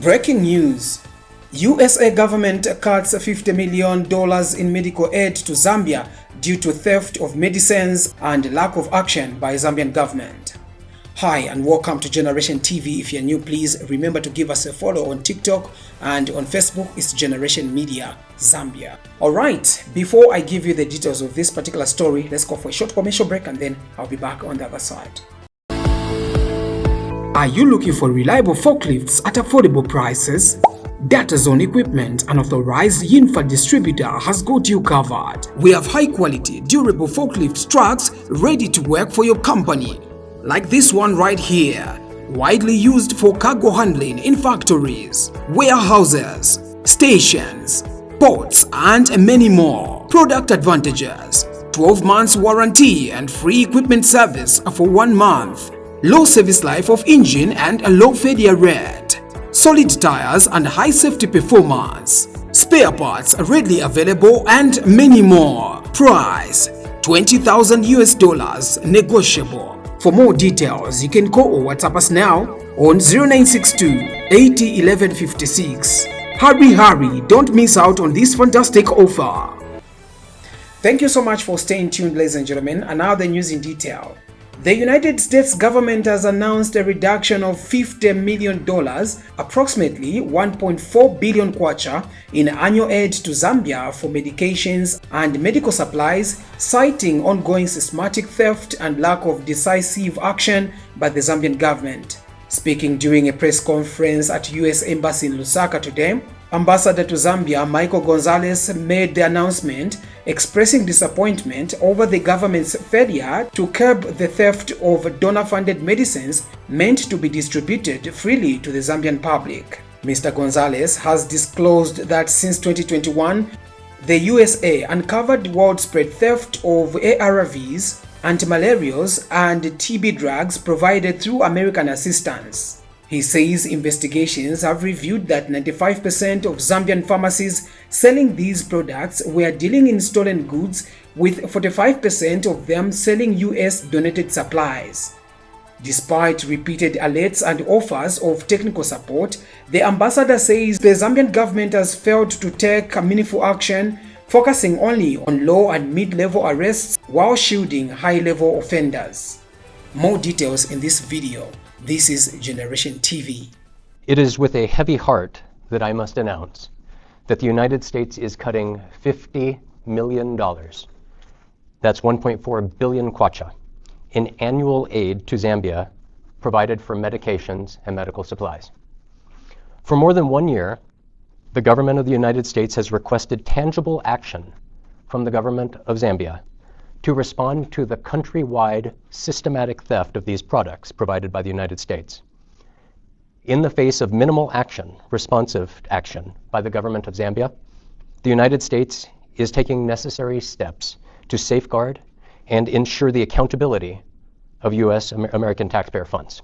Breaking news. USA government cuts $50 million in medical aid to Zambia due to theft of medicines and lack of action by Zambian government. Hi and welcome to Generation TV. If you're new, please remember to give us a follow on TikTok, and on Facebook it's Generation Media Zambia. Alright, before I give you the details of this particular story, let's go for a short commercial break and then I'll be back on the other side. Are you looking for reliable forklifts at affordable prices? DataZone Equipment, an authorized Yinfa distributor, has got you covered. We have high quality, durable forklift trucks ready to work for your company. Like this one right here, widely used for cargo handling in factories, warehouses, stations, ports, and many more. Product advantages: 12 months warranty and free equipment service for 1 month. Low service life of engine and a low failure rate. Solid tires and high safety performance. Spare parts readily available and many more. Price: $20,000 negotiable. For more details, you can call or WhatsApp us now on 0962 80 11 56. Hurry, don't miss out on this fantastic offer. Thank you so much for staying tuned, ladies and gentlemen. And now the news in detail. The United States government has announced a reduction of $50 million, approximately 1.4 billion kwacha, in annual aid to Zambia for medications and medical supplies, citing ongoing systematic theft and lack of decisive action by the Zambian government. Speaking during a press conference at U.S. Embassy in Lusaka today, Ambassador to Zambia Michael Gonzalez made the announcement, expressing disappointment over the government's failure to curb the theft of donor-funded medicines meant to be distributed freely to the Zambian public. Mr. Gonzalez has disclosed that since 2021, the USA uncovered widespread theft of ARVs, antimalarials, and TB drugs provided through American assistance. He says investigations have revealed that 95% of Zambian pharmacies selling these products were dealing in stolen goods, with 45% of them selling US donated supplies. Despite repeated alerts and offers of technical support, the ambassador says the Zambian government has failed to take meaningful action, focusing only on low and mid-level arrests while shielding high-level offenders. More details in this video. This is Generation TV. It is with a heavy heart that I must announce that the United States is cutting $50 million, that's 1.4 billion kwacha, in annual aid to Zambia provided for medications and medical supplies. For more than 1 year, the government of the United States has requested tangible action from the government of Zambia to respond to the countrywide systematic theft of these products provided by the United States. In the face of minimal action, responsive action by the government of Zambia, the United States is taking necessary steps to safeguard and ensure the accountability of U.S. American taxpayer funds.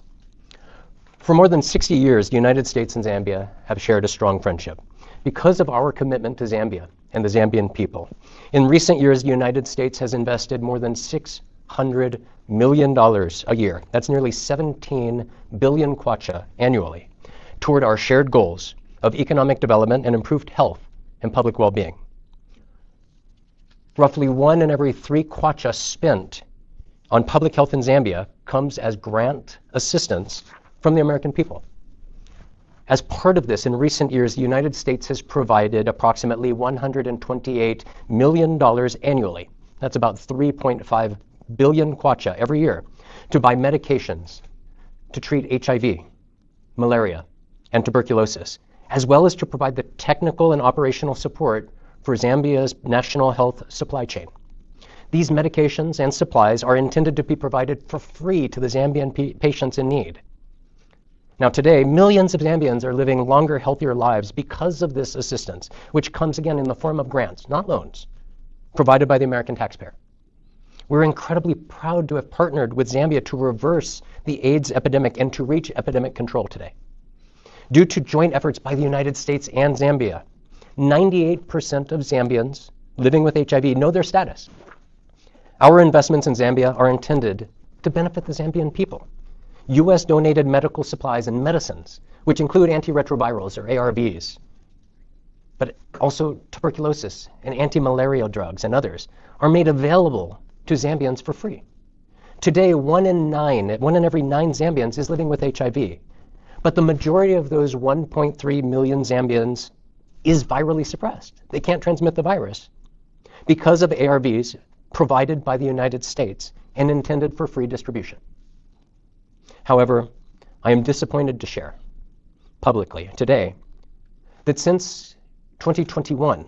For more than 60 years, the United States and Zambia have shared a strong friendship. Because of our commitment to Zambia and the Zambian people, in recent years, the United States has invested more than $600 million a year, that's nearly 17 billion kwacha annually, toward our shared goals of economic development and improved health and public well-being. Roughly 1 in every 3 kwacha spent on public health in Zambia comes as grant assistance from the American people. As part of this, in recent years, the United States has provided approximately $128 million annually, that's about 3.5 billion kwacha every year, to buy medications to treat HIV, malaria, and tuberculosis, as well as to provide the technical and operational support for Zambia's national health supply chain. These medications and supplies are intended to be provided for free to the Zambian patients in need. Now today, millions of Zambians are living longer, healthier lives because of this assistance, which comes again in the form of grants, not loans, provided by the American taxpayer. We're incredibly proud to have partnered with Zambia to reverse the AIDS epidemic and to reach epidemic control today. Due to joint efforts by the United States and Zambia, 98% of Zambians living with HIV know their status. Our investments in Zambia are intended to benefit the Zambian people. U.S. donated medical supplies and medicines, which include antiretrovirals or ARVs, but also tuberculosis and anti-malarial drugs and others, are made available to Zambians for free. Today, 1 in every 9 Zambians is living with HIV. But the majority of those 1.3 million Zambians is virally suppressed. They can't transmit the virus because of ARVs provided by the United States and intended for free distribution. However, I am disappointed to share publicly today that since 2021,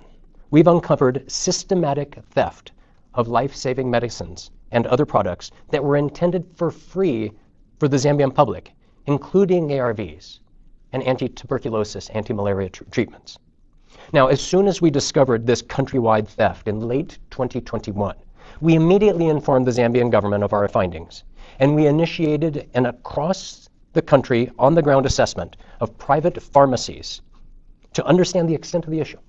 we've uncovered systematic theft of life-saving medicines and other products that were intended for free for the Zambian public, including ARVs and anti-tuberculosis, anti-malaria treatments. Now, as soon as we discovered this countrywide theft in late 2021, we immediately informed the Zambian government of our findings, and we initiated an across-the-country, on-the-ground assessment of private pharmacies to understand the extent of the issue.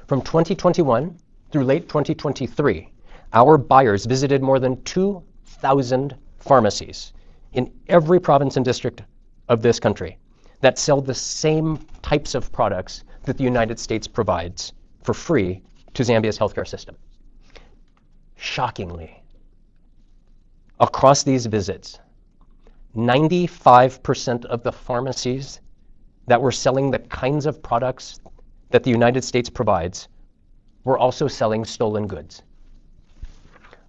From 2021 through late 2023, our buyers visited more than 2,000 pharmacies in every province and district of this country that sell the same types of products that the United States provides for free to Zambia's healthcare system. Shockingly, across these visits, 95% of the pharmacies that were selling the kinds of products that the United States provides were also selling stolen goods.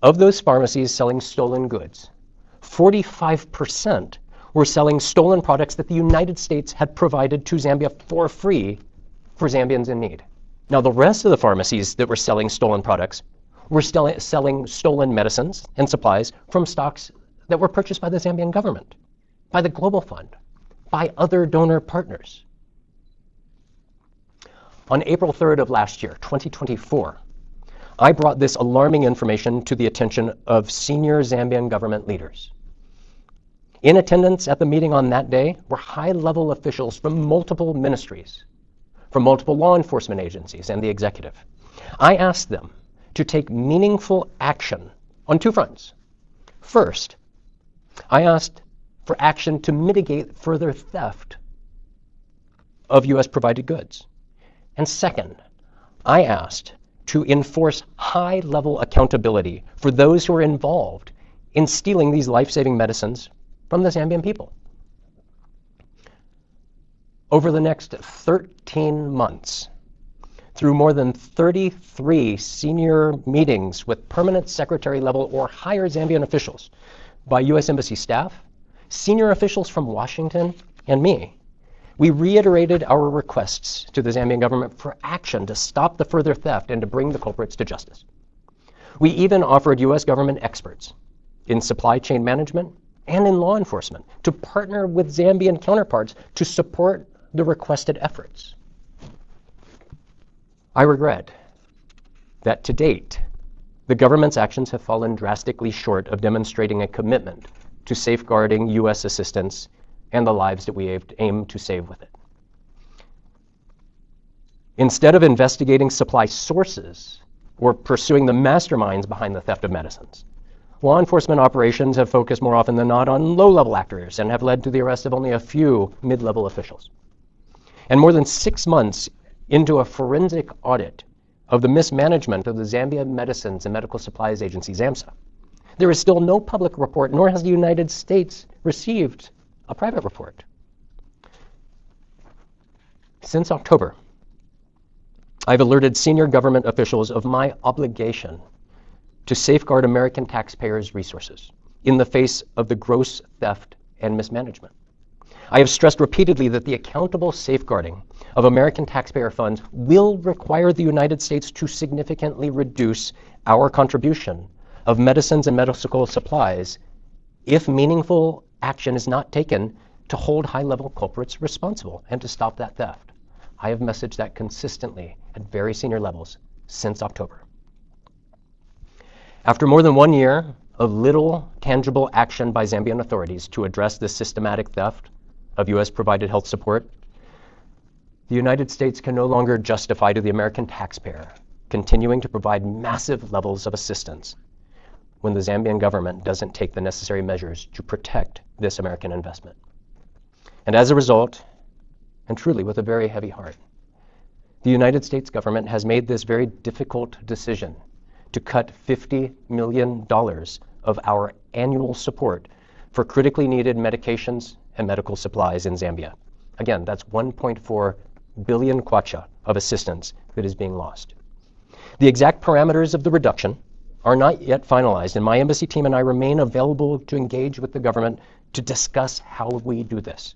Of those pharmacies selling stolen goods, 45% were selling stolen products that the United States had provided to Zambia for free for Zambians in need. Now, the rest of the pharmacies that were selling stolen products were still selling stolen medicines and supplies from stocks that were purchased by the Zambian government, by the Global Fund, by other donor partners. On April 3rd of last year, 2024, I brought this alarming information to the attention of senior Zambian government leaders. In attendance at the meeting on that day were high-level officials from multiple ministries, from multiple law enforcement agencies and the executive. I asked them to take meaningful action on 2 fronts. First, I asked for action to mitigate further theft of U.S. provided goods. And second, I asked to enforce high-level accountability for those who are involved in stealing these life-saving medicines from the Zambian people. Over the next 13 months, through more than 33 senior meetings with permanent secretary level or higher Zambian officials by U.S. Embassy staff, senior officials from Washington, and me, we reiterated our requests to the Zambian government for action to stop the further theft and to bring the culprits to justice. We even offered U.S. government experts in supply chain management and in law enforcement to partner with Zambian counterparts to support the requested efforts. I regret that to date, the government's actions have fallen drastically short of demonstrating a commitment to safeguarding U.S. assistance and the lives that we aim to save with it. Instead of investigating supply sources or pursuing the masterminds behind the theft of medicines, law enforcement operations have focused more often than not on low-level actors and have led to the arrest of only a few mid-level officials. And more than 6 months into a forensic audit of the mismanagement of the Zambia Medicines and Medical Supplies Agency, ZAMSA, there is still no public report, nor has the United States received a private report. Since October, I've alerted senior government officials of my obligation to safeguard American taxpayers' resources in the face of the gross theft and mismanagement. I have stressed repeatedly that the accountable safeguarding of American taxpayer funds will require the United States to significantly reduce our contribution of medicines and medical supplies if meaningful action is not taken to hold high-level culprits responsible and to stop that theft. I have messaged that consistently at very senior levels since October. After more than 1 year of little tangible action by Zambian authorities to address this systematic theft of U.S.-provided health support, the United States can no longer justify to the American taxpayer continuing to provide massive levels of assistance when the Zambian government doesn't take the necessary measures to protect this American investment. And as a result, and truly with a very heavy heart, the United States government has made this very difficult decision to cut $50 million of our annual support for critically needed medications and medical supplies in Zambia. Again, that's 1.4 billion kwacha of assistance that is being lost. The exact parameters of the reduction are not yet finalized, and my embassy team and I remain available to engage with the government to discuss how we do this.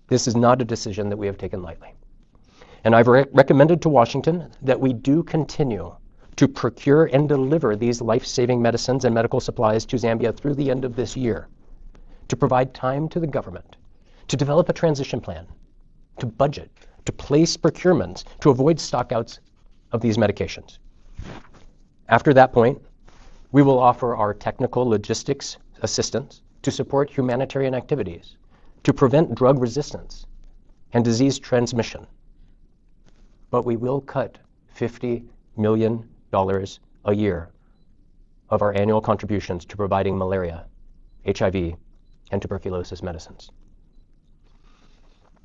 This is not a decision that we have taken lightly. And I've recommended to Washington that we do continue to procure and deliver these life-saving medicines and medical supplies to Zambia through the end of this year, to provide time to the government to develop a transition plan, to budget, to place procurements, to avoid stockouts of these medications. After that point, we will offer our technical logistics assistance to support humanitarian activities, to prevent drug resistance and disease transmission. But we will cut $50 million a year of our annual contributions to providing malaria, HIV, and tuberculosis medicines.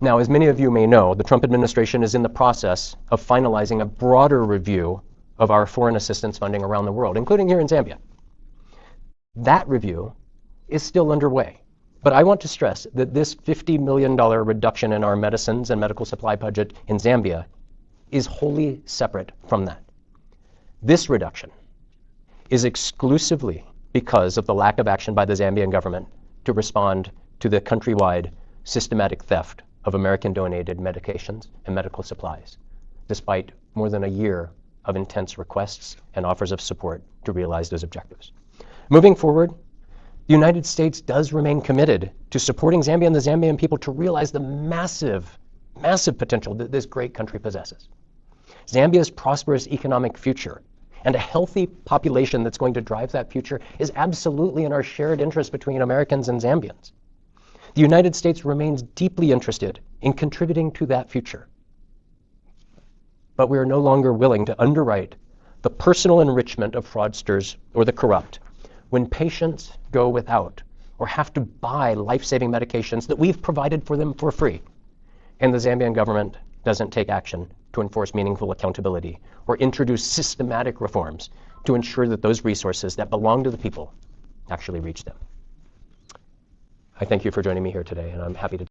Now, as many of you may know, the Trump administration is in the process of finalizing a broader review of our foreign assistance funding around the world, including here in Zambia. That review is still underway. But I want to stress that this $50 million reduction in our medicines and medical supply budget in Zambia is wholly separate from that. This reduction is exclusively because of the lack of action by the Zambian government to respond to the countrywide systematic theft of American-donated medications and medical supplies, despite more than a year of intense requests and offers of support to realize those objectives. Moving forward, the United States does remain committed to supporting Zambia and the Zambian people to realize the massive, massive potential that this great country possesses. Zambia's prosperous economic future and a healthy population that's going to drive that future is absolutely in our shared interest between Americans and Zambians. The United States remains deeply interested in contributing to that future. But we are no longer willing to underwrite the personal enrichment of fraudsters or the corrupt when patients go without or have to buy life-saving medications that we've provided for them for free, and the Zambian government doesn't take action to enforce meaningful accountability or introduce systematic reforms to ensure that those resources that belong to the people actually reach them. I thank you for joining me here today, and I'm happy to